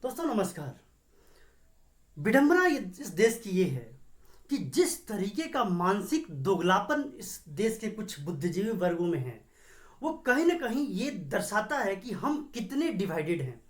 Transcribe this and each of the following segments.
दोस्तों नमस्कार। विडंबना इस देश की ये है कि जिस तरीके का मानसिक दोगलापन इस देश के कुछ बुद्धिजीवी वर्गों में है, वो कहीं ना कहीं ये दर्शाता है कि हम कितने डिवाइडेड हैं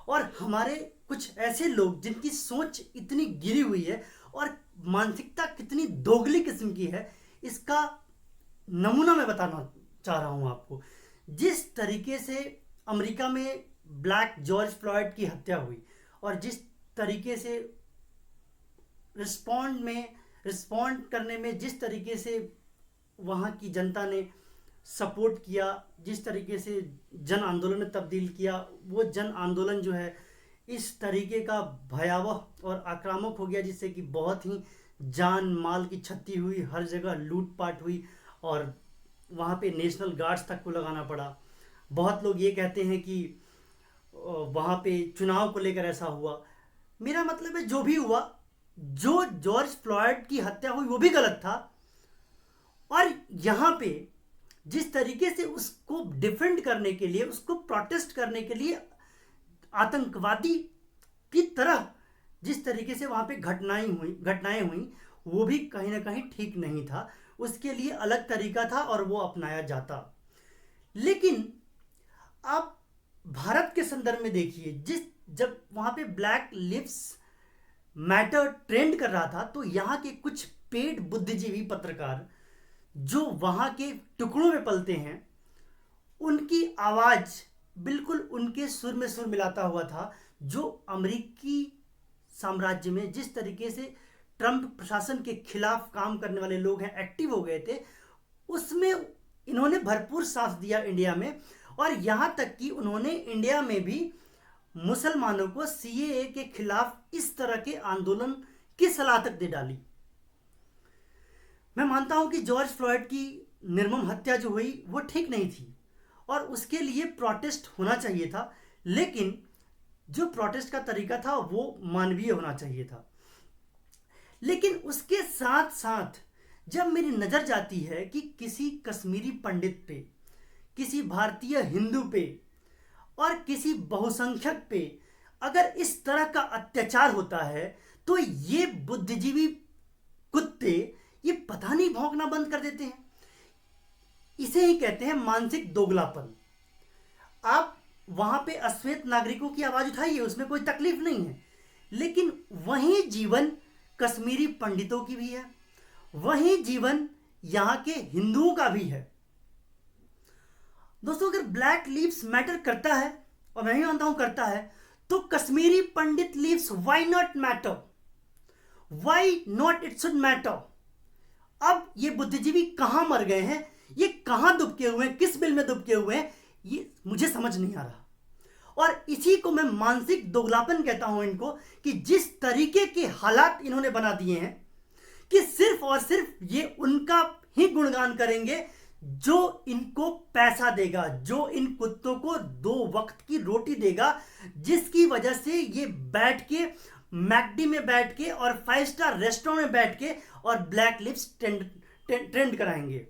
और हमारे कुछ ऐसे लोग जिनकी सोच इतनी गिरी हुई है और मानसिकता कितनी दोगली किस्म की है। इसका नमूना मैं बताना चाह रहा हूं आपको। जिस तरीके से अमेरिका में ब्लैक जॉर्ज फ्लॉयड की हत्या हुई और जिस तरीके से रिस्पॉन्ड करने में जिस तरीके से वहाँ की जनता ने सपोर्ट किया, जिस तरीके से जन आंदोलन में तब्दील किया, वो जन आंदोलन जो है इस तरीके का भयावह और आक्रामक हो गया जिससे कि बहुत ही जान माल की क्षति हुई, हर जगह लूटपाट हुई और वहाँ पे नेशनल गार्ड्स तक को लगाना पड़ा। बहुत लोग ये कहते हैं कि वहाँ पे चुनाव को लेकर ऐसा हुआ। मेरा मतलब है जो भी हुआ, जो जॉर्ज फ्लॉयड की हत्या हुई वो भी गलत था और यहाँ पे जिस तरीके से उसको डिफेंड करने के लिए, उसको प्रोटेस्ट करने के लिए आतंकवादी की तरह जिस तरीके से वहाँ पे घटनाएं हुई वो भी कहीं ना कहीं ठीक नहीं था। उसके लिए अलग तरीका था और वो अपनाया जाता। लेकिन आप भारत के संदर्भ में देखिए, जब वहाँ पे ब्लैक लिव्स मैटर ट्रेंड कर रहा था तो यहाँ के कुछ पेड बुद्धिजीवी पत्रकार जो वहाँ के टुकड़ों में पलते हैं, उनकी आवाज बिल्कुल उनके सुर में सुर मिलाता हुआ था। जो अमेरिकी साम्राज्य में जिस तरीके से ट्रंप प्रशासन के खिलाफ काम करने वाले लोग हैं एक्टिव हो गए थे, उसमें इन्होंने भरपूर साथ दिया इंडिया में। और यहाँ तक कि उन्होंने इंडिया में भी मुसलमानों को सीएए के खिलाफ इस तरह के आंदोलन की सलाह तक दे डाली। मैं मानता हूं कि जॉर्ज फ्लॉयड की निर्मम हत्या जो हुई वो ठीक नहीं थी और उसके लिए प्रोटेस्ट होना चाहिए था, लेकिन जो प्रोटेस्ट का तरीका था वो मानवीय होना चाहिए था। लेकिन उसके साथ साथ जब मेरी नजर जाती है कि किसी कश्मीरी पंडित पे, किसी भारतीय हिंदू पे और किसी बहुसंख्यक पे अगर इस तरह का अत्याचार होता है तो ये बुद्धिजीवी कुत्ते ये पता नहीं भौंकना बंद कर देते हैं। इसे ही कहते हैं मानसिक दोगलापन। आप वहां पे अश्वेत नागरिकों की आवाज उठाइए, उसमें कोई तकलीफ नहीं है, लेकिन वही जीवन कश्मीरी पंडितों की भी है, वही जीवन यहां के हिंदुओं का भी है। दोस्तों अगर ब्लैक लीव्स मैटर करता है, और मैं भी मानता हूं करता है, तो Kashmiri Pandit lives why not matter, why not it should matter. अब ये बुद्धिजीवी कहां मर गए हैं, ये कहां दुबके हुए हैं, किस बिल में दुबके हुए हैं, ये मुझे समझ नहीं आ रहा। और इसी को मैं मानसिक दोगलापन कहता हूं इनको, कि जिस तरीके के हालात इन्होंने बना दिए हैं कि सिर्फ और सिर्फ ये उनका ही गुणगान करेंगे जो इनको पैसा देगा, जो इन कुत्तों को 2 वक्त की रोटी देगा, जिसकी वजह से ये बैठ के मैकडी में बैठ के और 5 स्टार रेस्टोरेंट में बैठ के और ब्लैक लिप्स ट्रेंड कराएंगे।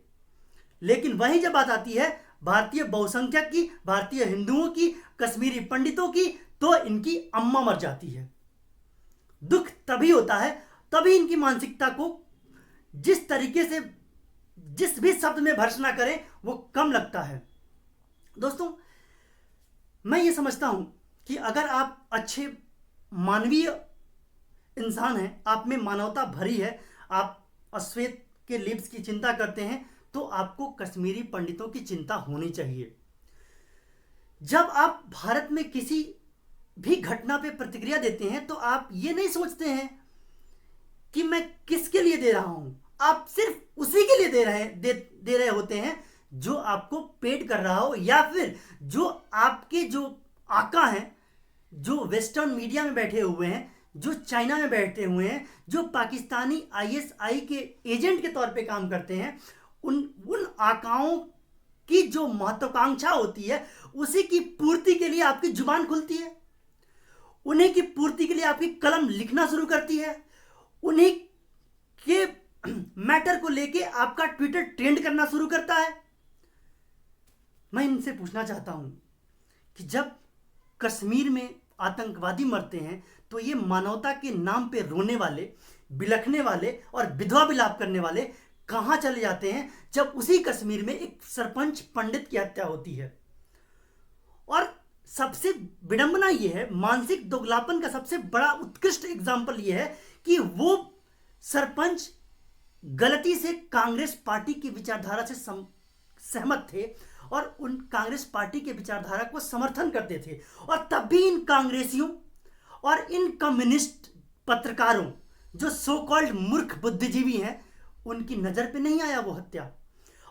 लेकिन वही जब बात आती है भारतीय बहुसंख्यक की, भारतीय हिंदुओं की, कश्मीरी पंडितों की, तो इनकी अम्मा मर जाती है। दुख तभी होता है, तभी इनकी मानसिकता को जिस तरीके से जिस भी शब्द में भर्त्सना करें वो कम लगता है। दोस्तों मैं ये समझता हूं कि अगर आप अच्छे मानवीय इंसान हैं, आप में मानवता भरी है, आप अश्वेत के लिप्स की चिंता करते हैं, तो आपको कश्मीरी पंडितों की चिंता होनी चाहिए। जब आप भारत में किसी भी घटना पे प्रतिक्रिया देते हैं तो आप ये नहीं सोचते हैं कि मैं किसके लिए दे रहा हूं, आप सिर्फ उसी के लिए दे रहे होते हैं जो आपको पेड कर रहा हो, या फिर जो आपके जो आका हैं, जो वेस्टर्न मीडिया में बैठे हुए हैं, जो चाइना में बैठे हुए हैं, जो पाकिस्तानी आईएसआई के एजेंट के तौर पे काम करते हैं, उन आकाओं की जो महत्वाकांक्षा होती है उसी की पूर्ति के लिए आपकी जुबान खुलती है, उन्हीं की पूर्ति के लिए आपकी कलम लिखना शुरू करती है, उन्हीं के मैटर को लेके आपका ट्विटर ट्रेंड करना शुरू करता है। मैं इनसे पूछना चाहता हूं कि जब कश्मीर में आतंकवादी मरते हैं तो ये मानवता के नाम पे रोने वाले, बिलखने वाले और विधवा विलाप करने वाले कहाँ चले जाते हैं जब उसी कश्मीर में एक सरपंच पंडित की हत्या होती है। और सबसे विडंबना यह है, मानसिक दोगलापन का सबसे बड़ा उत्कृष्ट एग्जाम्पल यह है कि वो सरपंच गलती से कांग्रेस पार्टी की विचारधारा से सहमत थे और उन कांग्रेस पार्टी के विचारधारा को समर्थन करते थे, और तब भी इन कांग्रेसियों और इन कम्युनिस्ट पत्रकारों जो सो कॉल्ड मूर्ख बुद्धिजीवी हैं उनकी नजर पे नहीं आया वो हत्या।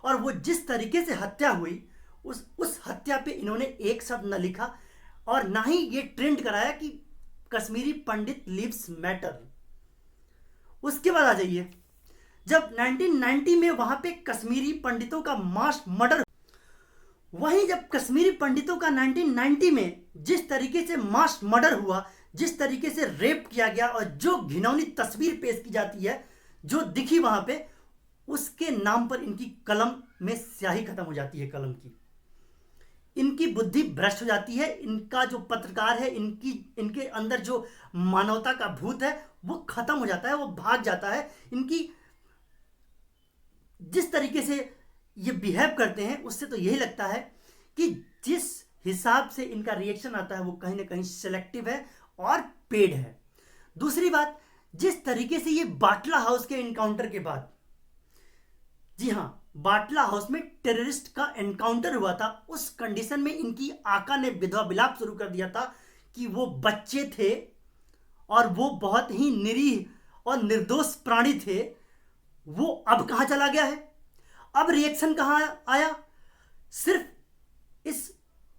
और वो जिस तरीके से हत्या हुई उस हत्या पे इन्होंने एक शब्द न लिखा और ना ही ये ट्रेंड कराया कि कश्मीरी पंडित लिव्स मैटर। उसके बाद आ जाइए, जब 1990 में वहां पे कश्मीरी पंडितों का मास मर्डर, वहीं जब कश्मीरी पंडितों का 1990 में जिस तरीके से मास मर्डर हुआ, जिस तरीके से रेप किया गया और जो घिनौनी तस्वीर पेश की जाती है जो दिखी वहां पे, उसके नाम पर इनकी कलम में स्याही खत्म हो जाती है, कलम की इनकी बुद्धि भ्रष्ट हो जाती है। इनका जो पत्रकार है, इनके अंदर जो मानवता का भूत है वो खत्म हो जाता है, वो भाग जाता है। इनकी जिस तरीके से ये बिहेव करते हैं उससे तो यही लगता है कि जिस हिसाब से इनका रिएक्शन आता है वो कहीं ना कहीं सिलेक्टिव है और पेड है। दूसरी बात, जिस तरीके से ये बाटला हाउस के एनकाउंटर के बाद, जी हां, बाटला हाउस में टेररिस्ट का एनकाउंटर हुआ था, उस कंडीशन में इनकी आका ने विधवा विलाप शुरू कर दिया था कि वो बच्चे थे और वो बहुत ही निरीह और निर्दोष प्राणी थे। वो अब कहां चला गया है? अब रिएक्शन कहां आया? सिर्फ इस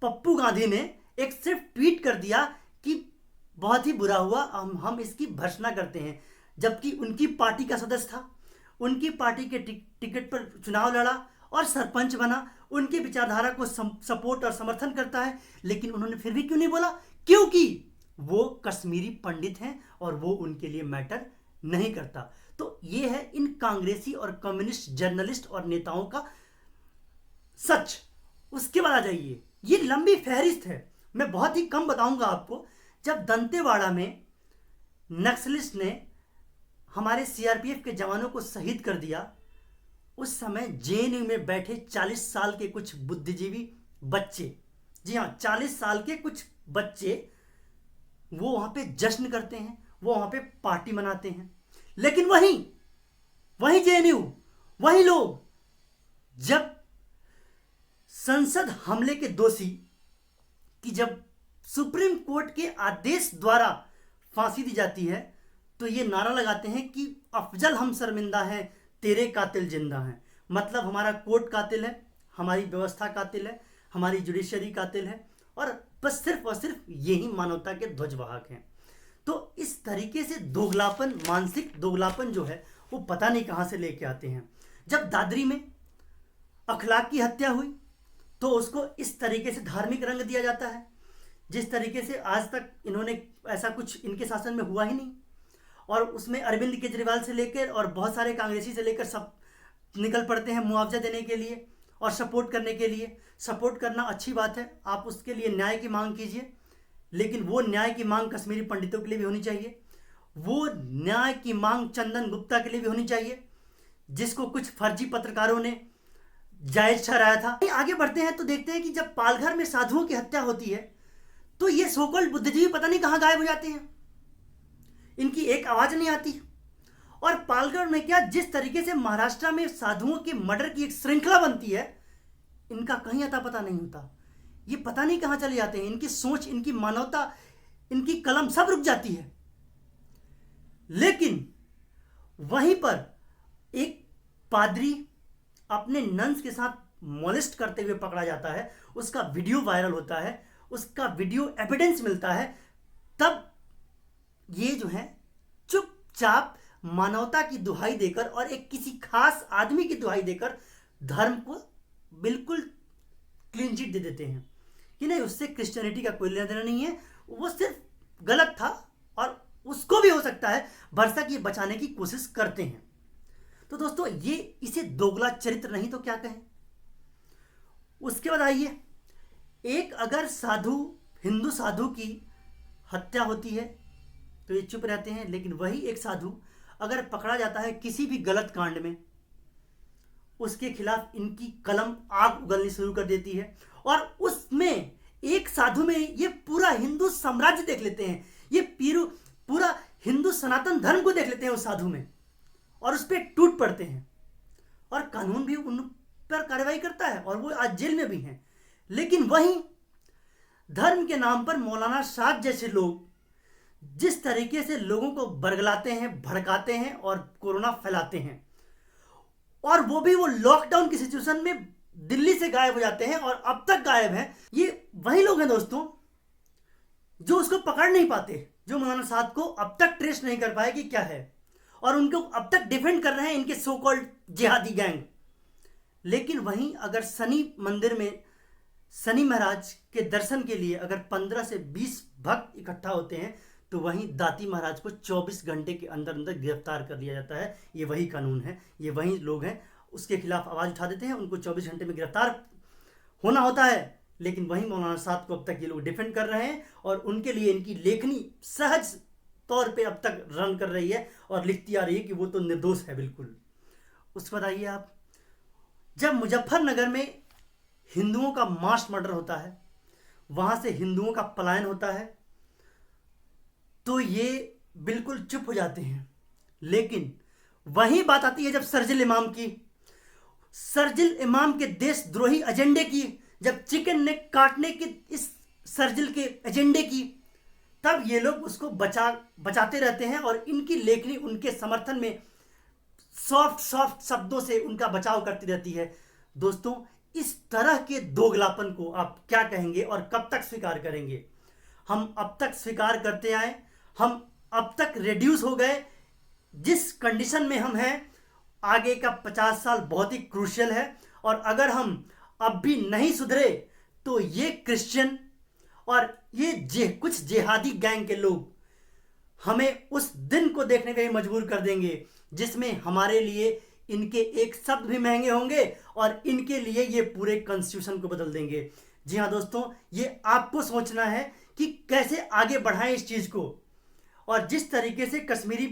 पप्पू गांधी ने एक सिर्फ ट्वीट कर दिया कि बहुत ही बुरा हुआ, हम इसकी भर्त्सना करते हैं, जबकि उनकी पार्टी का सदस्य था, उनकी पार्टी के टिकट पर चुनाव लड़ा और सरपंच बना, उनकी विचारधारा को सपोर्ट और समर्थन करता है, लेकिन उन्होंने फिर भी क्यों नहीं बोला? क्योंकि वो कश्मीरी पंडित हैं और वो उनके लिए मैटर नहीं करता। तो ये है इन कांग्रेसी और कम्युनिस्ट जर्नलिस्ट और नेताओं का सच। उसके बाद आ जाइए, ये लंबी फहरिस्त है, मैं बहुत ही कम बताऊंगा आपको। जब दंतेवाड़ा में नक्सलिस्ट ने हमारे सीआरपीएफ के जवानों को शहीद कर दिया, उस समय जेएनयू में बैठे 40 साल के कुछ बुद्धिजीवी बच्चे, जी हाँ 40 साल के कुछ बच्चे, वो वहां पे जश्न करते हैं, वो वहां पे पार्टी मनाते हैं। लेकिन वही जेएनयू, वही लोग जब संसद हमले के दोषी की जब सुप्रीम कोर्ट के आदेश द्वारा फांसी दी जाती है तो ये नारा लगाते हैं कि अफजल हम शर्मिंदा हैं, तेरे कातिल जिंदा हैं। मतलब हमारा कोर्ट कातिल है, हमारी व्यवस्था कातिल है, हमारी जुडिशरी कातिल है, और बस सिर्फ और सिर्फ यही मानवता के ध्वजवाहक हैं। तो इस तरीके से दोगलापन, मानसिक दोगलापन जो है वो पता नहीं कहां से लेके आते हैं। जब दादरी में अखलाक की हत्या हुई तो उसको इस तरीके से धार्मिक रंग दिया जाता है, जिस तरीके से आज तक इन्होंने ऐसा कुछ इनके शासन में हुआ ही नहीं। और उसमें अरविंद केजरीवाल से लेकर और बहुत सारे कांग्रेसी से लेकर सब निकल पड़ते हैं मुआवजा देने के लिए और सपोर्ट करने के लिए। सपोर्ट करना अच्छी बात है, आप उसके लिए न्याय की मांग कीजिए, लेकिन वो न्याय की मांग कश्मीरी पंडितों के लिए भी होनी चाहिए, वो न्याय की मांग चंदन गुप्ता के लिए भी होनी चाहिए, जिसको कुछ फर्जी पत्रकारों ने जायज ठहराया था। आगे बढ़ते हैं तो देखते हैं कि जब पालघर में साधुओं की हत्या होती है तो ये सोकॉल्ड बुद्धिजीवी पता नहीं कहां गायब हो जाते हैं, इनकी एक आवाज नहीं आती। और पालघर में क्या, जिस तरीके से महाराष्ट्र में साधुओं के मर्डर की एक श्रृंखला बनती है, इनका कहीं अता पता नहीं होता। ये पता नहीं कहां चले जाते हैं, इनकी सोच, इनकी मानवता, इनकी कलम सब रुक जाती है। लेकिन वहीं पर एक पादरी अपने नन्स के साथ मोलेस्ट करते हुए पकड़ा जाता है, उसका वीडियो वायरल होता है, उसका वीडियो एविडेंस मिलता है, तब ये जो है चुपचाप मानवता की दुहाई देकर और एक किसी खास आदमी की दुहाई देकर धर्म को बिल्कुल क्लीन चिट दे देते हैं कि नहीं, उससे क्रिश्चियनिटी का कोई लेना देना नहीं है, वो सिर्फ गलत था और उसको भी हो सकता है भरसक ये बचाने की कोशिश करते हैं। तो दोस्तों ये इसे दोगला चरित्र नहीं तो क्या कहें। उसके बाद आइए, एक अगर साधु, हिंदू साधु की हत्या होती है तो ये चुप रहते हैं, लेकिन वही एक साधु अगर पकड़ा जाता है किसी भी गलत कांड में, उसके खिलाफ इनकी कलम आग उगलनी शुरू कर देती है। और उसमें एक साधु में ये पूरा हिंदू साम्राज्य देख लेते हैं, ये पूरा हिंदू सनातन धर्म को देख लेते हैं उस साधु में, और उस पर टूट पड़ते हैं। और कानून भी उन पर कार्रवाई करता है और वो आज जेल में भी हैं। लेकिन वहीं धर्म के नाम पर मौलाना साद जैसे लोग जिस तरीके से लोगों को बरगलाते हैं, भड़काते हैं और कोरोना फैलाते हैं, और वो भी वो लॉकडाउन की सिचुएशन में दिल्ली से गायब हो जाते हैं और अब तक गायब हैं। ये वही लोग हैं दोस्तों जो उसको पकड़ नहीं पाते, जो मौलाना साद को अब तक ट्रेस नहीं कर पाए कि क्या है, और उनको अब तक डिफेंड कर रहे हैं इनके सो कॉल्ड जिहादी गैंग। लेकिन वहीं अगर शनि मंदिर में शनि महाराज के दर्शन के लिए अगर 15 से 20 भक्त इकट्ठा होते हैं तो वहीं दाती महाराज को 24 घंटे के अंदर अंदर गिरफ्तार कर लिया जाता है। ये वही कानून है, ये वही लोग हैं, उसके खिलाफ आवाज़ उठा देते हैं, उनको 24 घंटे में गिरफ्तार होना होता है। लेकिन वहीं मौलाना साद को अब तक ये लोग डिफेंड कर रहे हैं और उनके लिए इनकी लेखनी सहज तौर पे अब तक रन कर रही है और लिखती आ रही है कि वो तो निर्दोष है बिल्कुल। उसके बाद आइए आप, जब मुजफ्फरनगर में हिंदुओं का मास मर्डर होता है, वहां से हिंदुओं का पलायन होता है, तो ये बिल्कुल चुप हो जाते हैं। लेकिन वही बात आती है जब शरजील इमाम की, शरजील इमाम के देशद्रोही एजेंडे की, जब चिकन नेक काटने की इस शरजील के एजेंडे की, तब ये लोग उसको बचाते रहते हैं और इनकी लेखनी उनके समर्थन में सॉफ्ट शब्दों से उनका बचाव करती रहती है। दोस्तों, इस तरह के दोगलापन को आप क्या कहेंगे और कब तक स्वीकार करेंगे? हम अब तक स्वीकार करते आए, हम अब तक रिड्यूस हो गए। जिस कंडीशन में हम हैं, आगे का 50 साल बहुत ही क्रूशियल है, और अगर हम अब भी नहीं सुधरे तो ये क्रिश्चियन और ये कुछ जिहादी गैंग के लोग हमें उस दिन को देखने के लिए मजबूर कर देंगे जिसमें हमारे लिए इनके एक शब्द भी महंगे होंगे और इनके लिए ये पूरे कॉन्स्टिट्यूशन को बदल देंगे। जी हाँ दोस्तों, ये आपको सोचना है कि कैसे आगे बढ़ाएं इस चीज़ को। और जिस तरीके से कश्मीरी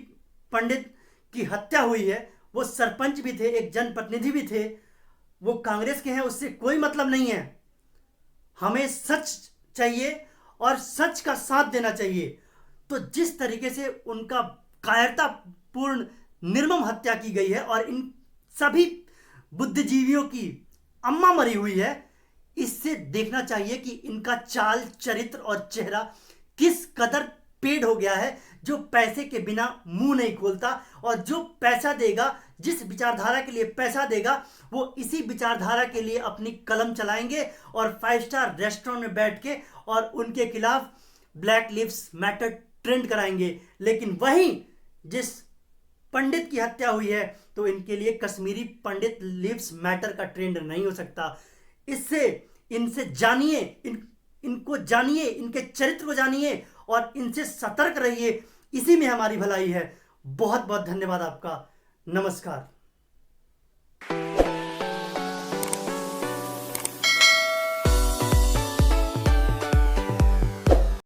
पंडित की हत्या हुई है, वो सरपंच भी थे, एक जनप्रतिनिधि भी थे, वो कांग्रेस के हैं, उससे कोई मतलब नहीं है। हमें सच चाहिए और सच का साथ देना चाहिए। तो जिस तरीके से उनका कायरतापूर्ण निर्मम हत्या की गई है और इन सभी बुद्धिजीवियों की अम्मा मरी हुई है, इससे देखना चाहिए कि इनका चाल चरित्र और चेहरा किस कदर पेड़ हो गया है, जो पैसे के बिना मुंह नहीं खोलता, और जो पैसा देगा, जिस विचारधारा के लिए पैसा देगा, वो इसी विचारधारा के लिए अपनी कलम चलाएंगे और 5 स्टार रेस्टोरेंट में बैठ के और उनके खिलाफ ब्लैक लिव्स मैटर ट्रेंड कराएंगे। लेकिन वहीं जिस पंडित की हत्या हुई है, तो इनके लिए कश्मीरी पंडित लिव्स मैटर का ट्रेंड नहीं हो सकता। इससे इनसे जानिए, इनको जानिए, इनके चरित्र को जानिए और इनसे सतर्क रहिए। इसी में हमारी भलाई है। बहुत बहुत धन्यवाद आपका। नमस्कार।